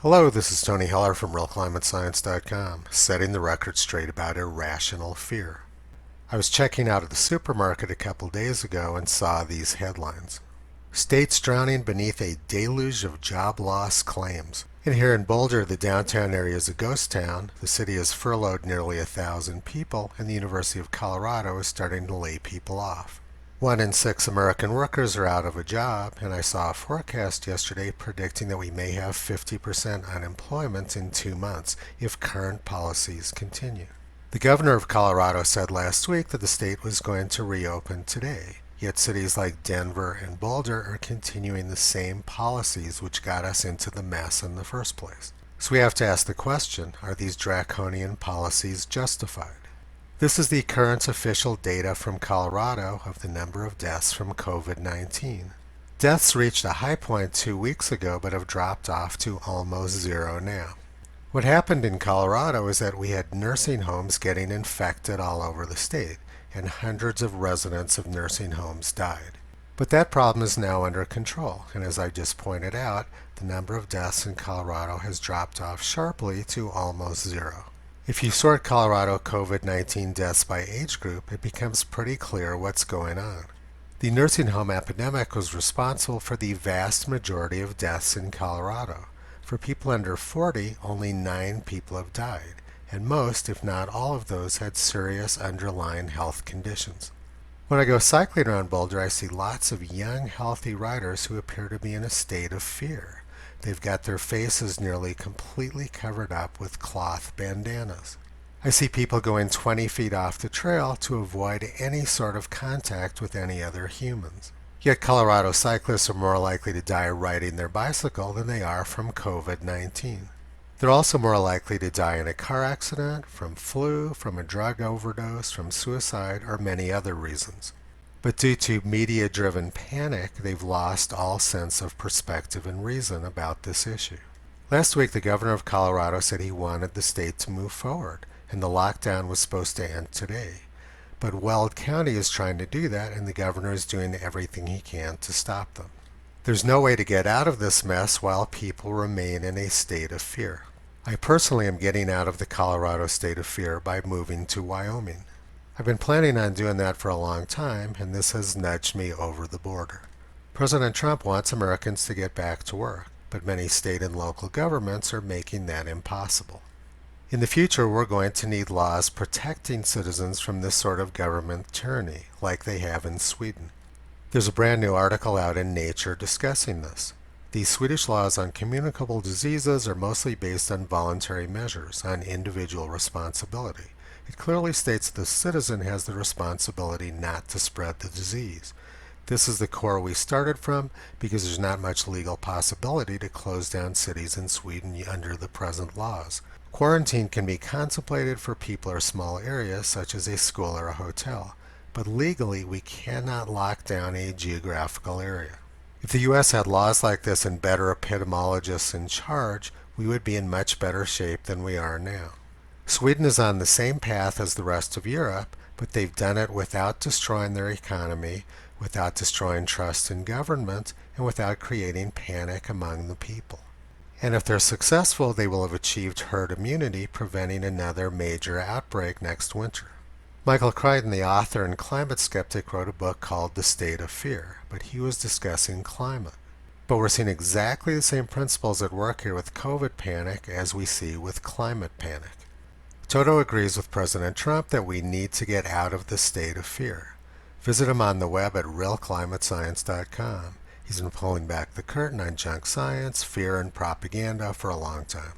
Hello, this is Tony Heller from RealClimateScience.com, setting the record straight about irrational fear. I was checking out at the supermarket a couple days ago and saw these headlines. States drowning beneath a deluge of job loss claims. And here in Boulder, the downtown area is a ghost town. The city has furloughed nearly 1,000 people, and the University of Colorado is starting to lay people off. 1 in 6 American workers are out of a job, and I saw a forecast yesterday predicting that we may have 50% unemployment in 2 months if current policies continue. The governor of Colorado said last week that the state was going to reopen today, yet cities like Denver and Boulder are continuing the same policies which got us into the mess in the first place. So we have to ask the question, are these draconian policies justified? This is the current official data from Colorado of the number of deaths from COVID-19. Deaths reached a high point 2 weeks ago but have dropped off to almost zero now. What happened in Colorado is that we had nursing homes getting infected all over the state, and hundreds of residents of nursing homes died. But that problem is now under control, and as I just pointed out, the number of deaths in Colorado has dropped off sharply to almost zero. If you sort Colorado COVID-19 deaths by age group, it becomes pretty clear what's going on. The nursing home epidemic was responsible for the vast majority of deaths in Colorado. For people under 40, only 9 people have died, and most, if not all of those, had serious underlying health conditions. When I go cycling around Boulder, I see lots of young, healthy riders who appear to be in a state of fear. They've got their faces nearly completely covered up with cloth bandanas. I see people going 20 feet off the trail to avoid any sort of contact with any other humans. Yet Colorado cyclists are more likely to die riding their bicycle than they are from COVID-19. They're also more likely to die in a car accident, from flu, from a drug overdose, from suicide, or many other reasons. But due to media-driven panic, they've lost all sense of perspective and reason about this issue. Last week, the governor of Colorado said he wanted the state to move forward, and the lockdown was supposed to end today. But Weld County is trying to do that, and the governor is doing everything he can to stop them. There's no way to get out of this mess while people remain in a state of fear. I personally am getting out of the Colorado state of fear by moving to Wyoming. I've been planning on doing that for a long time, and this has nudged me over the border. President Trump wants Americans to get back to work, but many state and local governments are making that impossible. In the future, we're going to need laws protecting citizens from this sort of government tyranny, like they have in Sweden. There's a brand new article out in Nature discussing this. These Swedish laws on communicable diseases are mostly based on voluntary measures, on individual responsibility. It clearly states the citizen has the responsibility not to spread the disease. This is the core we started from because there's not much legal possibility to close down cities in Sweden under the present laws. Quarantine can be contemplated for people or small areas such as a school or a hotel, but legally we cannot lock down a geographical area. If the U.S. had laws like this and better epidemiologists in charge, we would be in much better shape than we are now. Sweden is on the same path as the rest of Europe, but they've done it without destroying their economy, without destroying trust in government, and without creating panic among the people. And if they're successful, they will have achieved herd immunity, preventing another major outbreak next winter. Michael Crichton, the author and climate skeptic, wrote a book called The State of Fear, but he was discussing climate. But we're seeing exactly the same principles at work here with COVID panic as we see with climate panic. Toto agrees with President Trump that we need to get out of the state of fear. Visit him on the web at realclimatescience.com. He's been pulling back the curtain on junk science, fear, and propaganda for a long time.